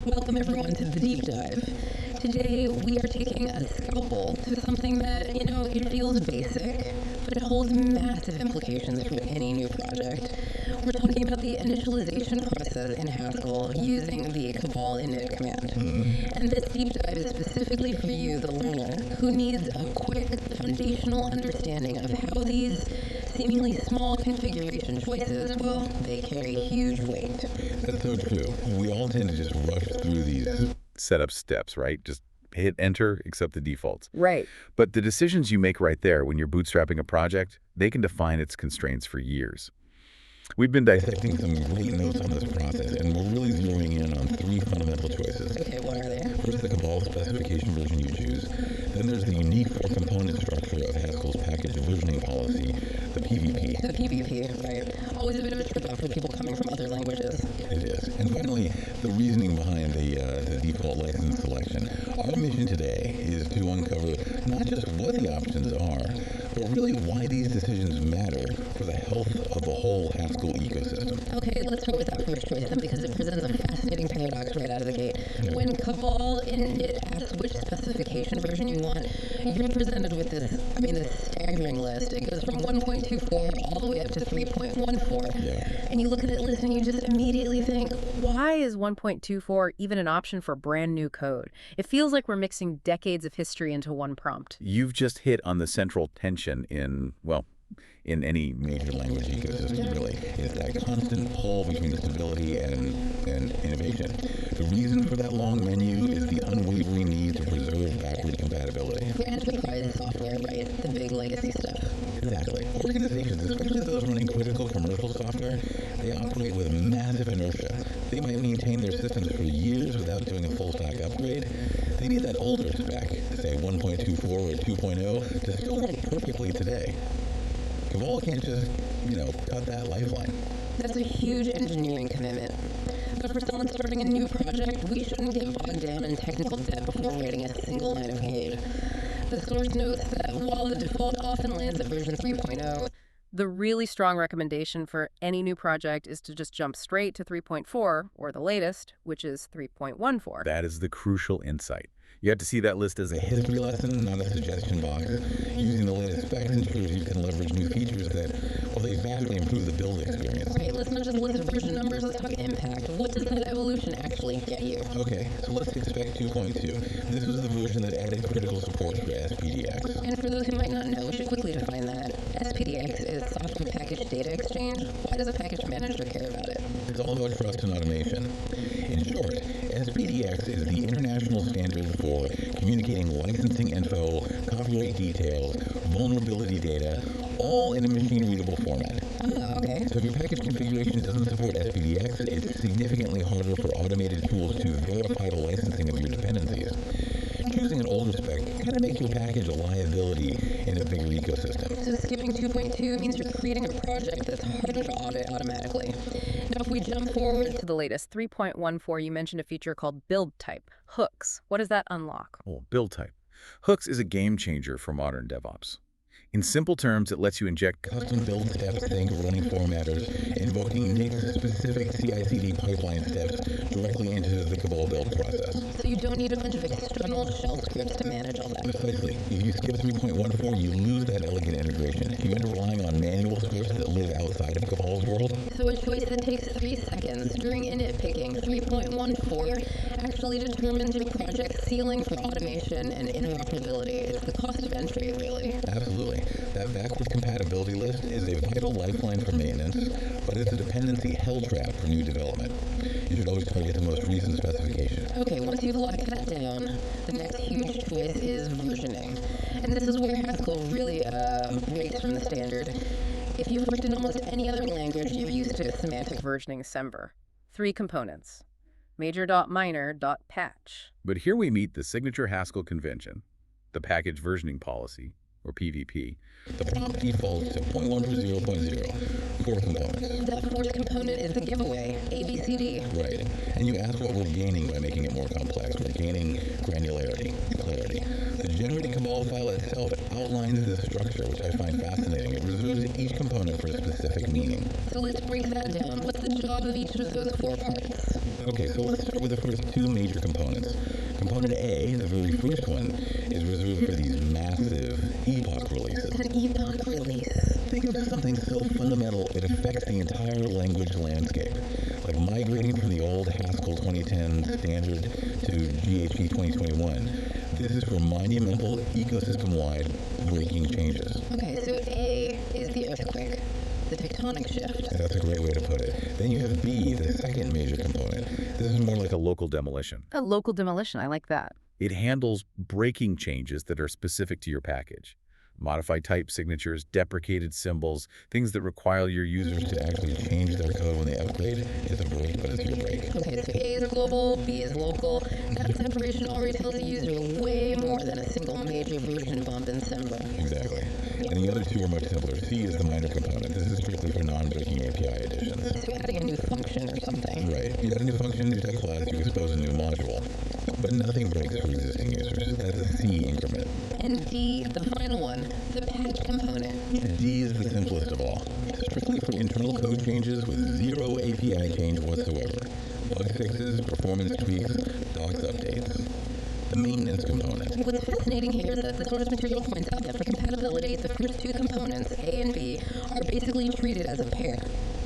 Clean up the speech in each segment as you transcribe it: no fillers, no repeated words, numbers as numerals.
Welcome everyone to the deep dive. Today we are taking a scalpel to something that, it feels basic, but it holds massive implications for any new project. We're talking about the initialization process in Haskell using the Cabal init command. And this deep dive is specifically for you, the learner, who needs a quick foundational understanding of how these seemingly small configuration choices, well, they carry huge weight. That's so true. We all tend to just rush through these setup steps, right? Just hit enter, accept the defaults. Right. But the decisions you make right there when you're bootstrapping a project, they can define its constraints for years. We've been dissecting some great notes on this process, and we're really zeroing in on three fundamental choices. Okay, what are they? First, the Cabal specification version you choose. Then there's the unique four-component structure of Haskell's package versioning policy, the PVP. The PVP, right. Always a bit of a trip-off for people coming from other languages. It is. And finally, the reasoning behind the default license selection. Our mission today is to uncover not just what the options are, but really why these decisions matter for the health of the whole Haskell ecosystem. Okay, let's start with that first choice then, because it presents a fascinating paradox right out of the gate. When Cabal init asks which specification version you want, you're presented with this staggering list. It goes from 1.24 all the way up to 3.14. Yeah. And you look at that list and you just immediately think, Why is 1.24 even an option for brand new code? It feels like we're mixing decades of history into one prompt. You've just hit on the central tension in any major language ecosystem, really. It's that constant pull between stability and innovation. The reason for that long menu is the unwavering need to preserve backward compatibility. for enterprise software, right? The big legacy stuff. Exactly. Organizations, especially those running critical commercial software, they operate with massive inertia. They might maintain their systems for years without doing a full stack upgrade. They need that older spec, say 1.24 or 2.0, to still work perfectly today. Cabal can't just, cut that lifeline. That's a huge engineering commitment. But for someone starting a new project, we shouldn't get bogged down in technical debt before writing a single line of code. The source notes that while the default often lands at version 3.0, The really strong recommendation for any new project is to just jump straight to 3.4, or the latest, which is 3.14. That is the crucial insight. You have to see that list as a history lesson, not a suggestion box. Using the latest specs ensures you can leverage new features that, they vastly improve the build experience. right, let's not just list version numbers, let's talk impact. What does that evolution actually get you? Okay, so let's take spec 2.2. This was the version that added critical support for SPDX. And for those who might not know, we should quickly define that. SPDX is Software Package Data Exchange. Why does a package manager care about it? It's all about trust and automation. In short, SPDX is the international standard for communicating licensing info, copyright details, vulnerability data, all in a machine-readable format. Oh, okay. So if your package configuration doesn't support SPDX, it's significantly harder for automated tools to verify the licensing of your dependencies. Choosing an older spec kind of makes your package a liability in a bigger ecosystem. So skipping 2.2 means you're creating a project that's harder to audit automatically. Now, if we jump forward To the latest, 3.14, you mentioned a feature called build type, hooks. What does that unlock? Oh, build type. Hooks is a game changer for modern DevOps. In simple terms, it lets you inject custom build steps, think running formatters, invoking specific CI/CD pipeline steps directly into the Cabal build process. so you don't need a bunch of external shell scripts to manage all that. Precisely. If you skip 3.14, you lose that elegant integration. You end up relying on manual scripts that live outside of Cabal's world. So a choice that takes 3 seconds during init picking 3.14 actually determines your project's ceiling for automation and interoperability. It's the cost of entry, really. Absolutely. That backward compatibility list is a vital lifeline for maintenance, but it's a dependency hell trap for new development. You should always target the most recent specification. Okay, once you've locked that down, the next huge choice is versioning. And this is where Haskell really breaks from the standard. If you've worked in almost any other language, you're used to semantic Versioning semver. 3 components. Major.minor.patch. But here we meet the signature Haskell convention, the package versioning policy, or PVP. The prompt defaults to 0.1 4 components. That fourth component is the giveaway, ABCD. Right. And you ask what we're gaining by making it more complex. We're gaining granularity, clarity. The generated Cabal file itself outlines this structure, which I find fascinating. It reserves each component for a specific meaning. So let's break that down. What's the job of each of those 4 parts? Okay, so let's start with the first 2 major components. Component A, the very first one, is reserved for these massive epoch releases. An epoch release. Think of something so fundamental it affects the entire language landscape, like migrating from the old Haskell 2010 standard to GHP 2021. This is for monumental, ecosystem-wide breaking changes. Okay, so A is the earthquake, the tectonic shift. That's a great way to put it. Then you have B, the second major component. This is more like A local demolition. A local demolition, I like that. It handles breaking changes that are specific to your package. Modify type signatures, deprecated symbols, things that require your users to actually change their code when they upgrade. It's a break, but it's your break. Okay, so A is global, B is local. That separation already tells the user way more than a single major version bump in Simba. Exactly. And the other two are much simpler. C is the minor component. This is strictly for non-breaking API additions. So adding a new function or something. Right. You add a new function, new type class, you expose a new module. But nothing breaks for existing users. That's a C increment. And D, the final one, the patch component. D is the simplest of all. Strictly for internal code changes with zero API change whatsoever. Bug fixes, performance tweaks, docs updates. The maintenance component. What's fascinating here is that the source material points out that for compatibility, the first two components, A and B, are basically treated as a pair.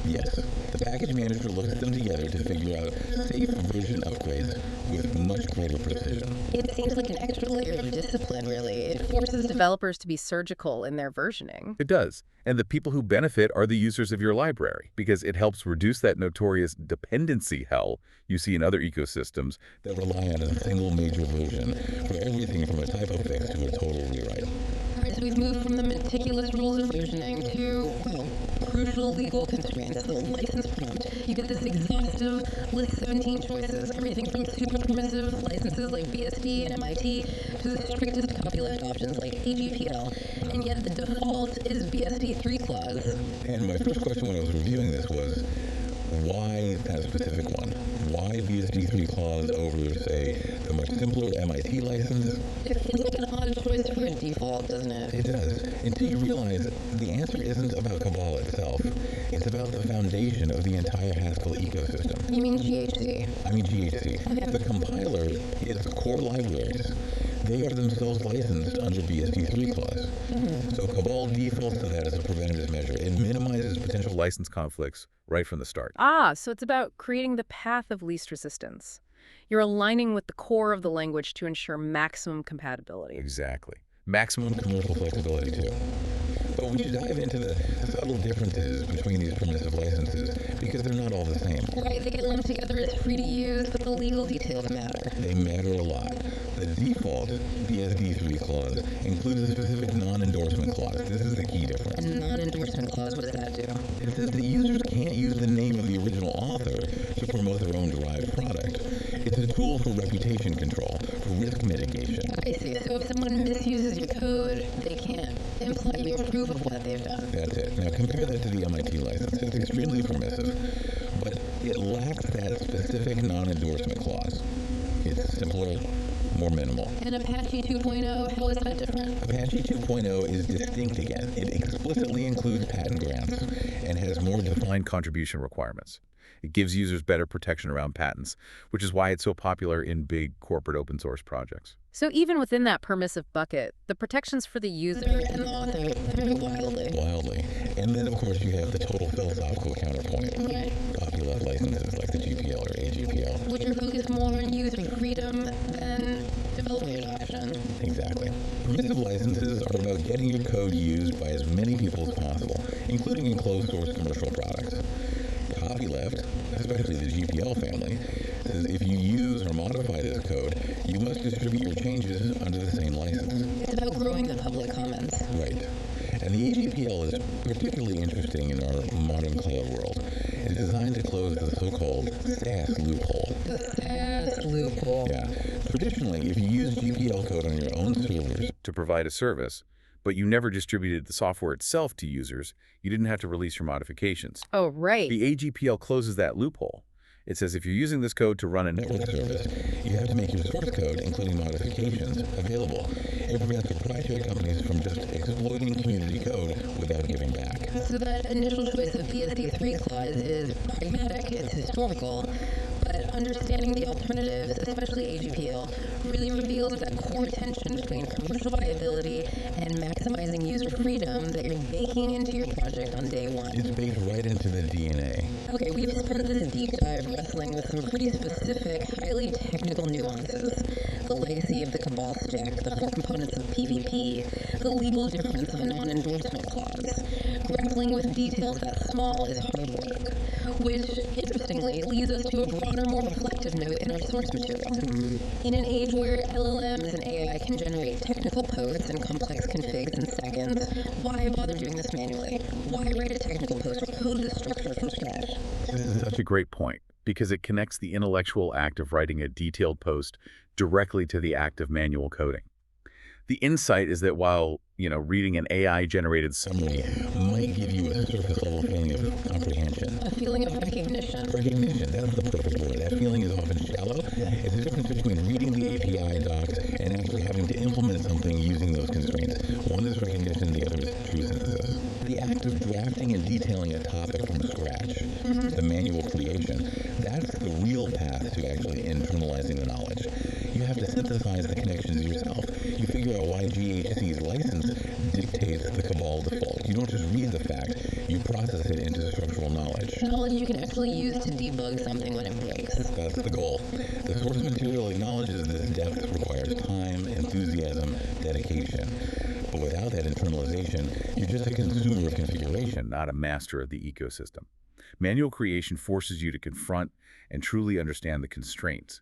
Yes, the package manager looks at them together to figure out safe version upgrades with much greater precision. It seems like an extra layer of discipline, really. It forces Developers to be surgical in their versioning. It does. And the people who benefit are the users of your library, because it helps reduce that notorious dependency hell you see in other ecosystems that rely on a single major version for everything from a typo fix to a total rewrite. Alright, so we've moved from the meticulous rules of versioning to, well, crucial legal constraints, the license prompt. You get this exhaustive list of 17 choices, everything from super permissive licenses like BSD and MIT to the strictest copyleft options like AGPL, and yet the default is BSD 3 clause. And my first question when I was reviewing this was, why that specific one? Why BSD 3 clause over, say, the much simpler MIT license? It feels like an odd choice for a default, doesn't it? It does, until you realize the answer isn't about Cabal itself. It's about the foundation of the entire Haskell ecosystem. You mean GHC? I mean GHC. The compiler is core libraries. They are themselves licensed under BSD 3 clause. So Cabal defaults to that as a preventative measure. It minimizes potential license conflicts right from the start. So it's about creating the path of least resistance. You're aligning with the core of the language to ensure maximum compatibility. Exactly. Maximum commercial flexibility, too. But we should dive into the subtle differences between these permissive licenses, because they're not all the same. Right, they get lumped together as free to use, but the legal details matter. They matter a lot. The default BSD 3 clause includes a specific non-endorsement clause. This is the key difference. A non-endorsement clause, what does that do? It says that users can't use the name of the original author to promote their own derived product. It's a tool for reputation control, for risk mitigation. I see. So if someone misuses your code, they can't imply you approve of what they've done. That's it. Now compare that to the MIT license. It's extremely permissive, but it lacks that specific non-endorsement clause. It's simpler, more minimal. And Apache 2.0, how is that different? Apache 2.0 is distinct again. It explicitly includes patent grants and has more defined Contribution requirements. It gives users better protection around patents, which is why it's so popular in big corporate open source projects. So even within that permissive bucket, the protections for the user and the author vary wildly. And then, of course, you have the total philosophical counterpoint. Right. Copyleft licenses like the GPL or AGPL. Which are focused more on user freedom than developer adoption. Exactly. Permissive licenses are about getting your code used by as many people as possible, including in closed source commercial products. Copyleft, especially the GPL family, says if you use or modify this code, you must distribute your changes under the same license. It's about growing the public commons. Right. And the AGPL is particularly interesting in our modern cloud world. It's designed to close the so-called SaaS loophole. The SaaS loophole. Yeah. Traditionally, if you use GPL code on your own servers to provide a service, but you never distributed the software itself to users, you didn't have to release your modifications. Oh, right. The AGPL closes that loophole. It says if you're using this code to run a network service, you have to make your source code, including modifications, available. It prevents proprietary companies from just exploiting community code without giving back. So that initial choice of BSD 3 clause is pragmatic, it's historical, but understanding the alternatives, especially AGPL, really reveals that core tension between commercial viability and maximizing user freedom that you're baking into your project on day one. It's baked right into the DNA. Okay, we've spent this deep dive wrestling with some pretty specific, highly technical nuances. The legacy of the Cabal stack, the core components of PvP, the legal difference of a non-endorsement clause. Grappling with details that small is hard work, which, interestingly, leads us to a broader, more reflective note in our source material. In an age where LLMs and AI can generate technical posts and complex configs in seconds, why bother doing this manually? Why write a technical post or code the structure from scratch? This is such a great point because it connects the intellectual act of writing a detailed post directly to the act of manual coding. The insight is that while, reading an AI-generated summary Might give you a surface-level feeling of comprehension. A feeling of recognition. Recognition, that's the perfect word. That feeling is often shallow. It's the difference between reading the API docs and actually having to implement something using those constraints. One is recognition, the other is true synthesis. The act of drafting and detailing a topic from scratch, the manual creation, that's the real path to actually internalizing the knowledge. You have to synthesize the connections yourself. You figure out why GHC's license dictates the Cabal default. You don't just read the fact, you process it into structural knowledge. Knowledge you can actually use to debug something when it breaks. That's the goal. The source material acknowledges this depth requires time, enthusiasm, dedication. But without that internalization, you're just a consumer of configuration. not a master of the ecosystem. Manual creation forces you to confront and truly understand the constraints.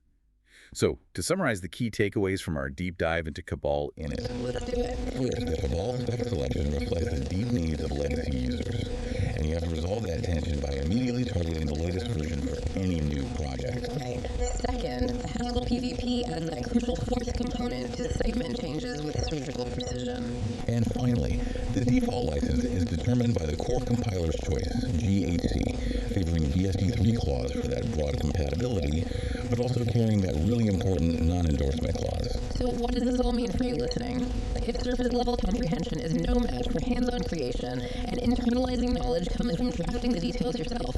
So, to summarize the key takeaways from our deep dive into Cabal init, Let's do it. First, the Cabal spec selection reflects the deep needs of legacy users, and you have to resolve that tension by immediately targeting the latest version for any new project. Right. Second, the Haskell PvP adds that crucial fourth component to segment changes with surgical precision. And finally, the default license is determined by the core compiler's choice, GHC, favoring BSD3 clause for that broad compatibility, but also carrying that really important non-endorsement clause. So what does this all mean for you listening? If surface-level comprehension is no match for hands-on creation, and internalizing knowledge comes from drafting the details yourself,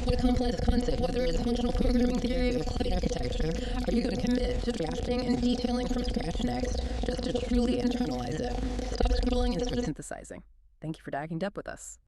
what a complex concept, whether it's functional programming theory or cloud architecture, are you going to commit to drafting and detailing from scratch next, just to truly internalize it? Stop scribbling and start synthesizing. Thank you for diving up with us.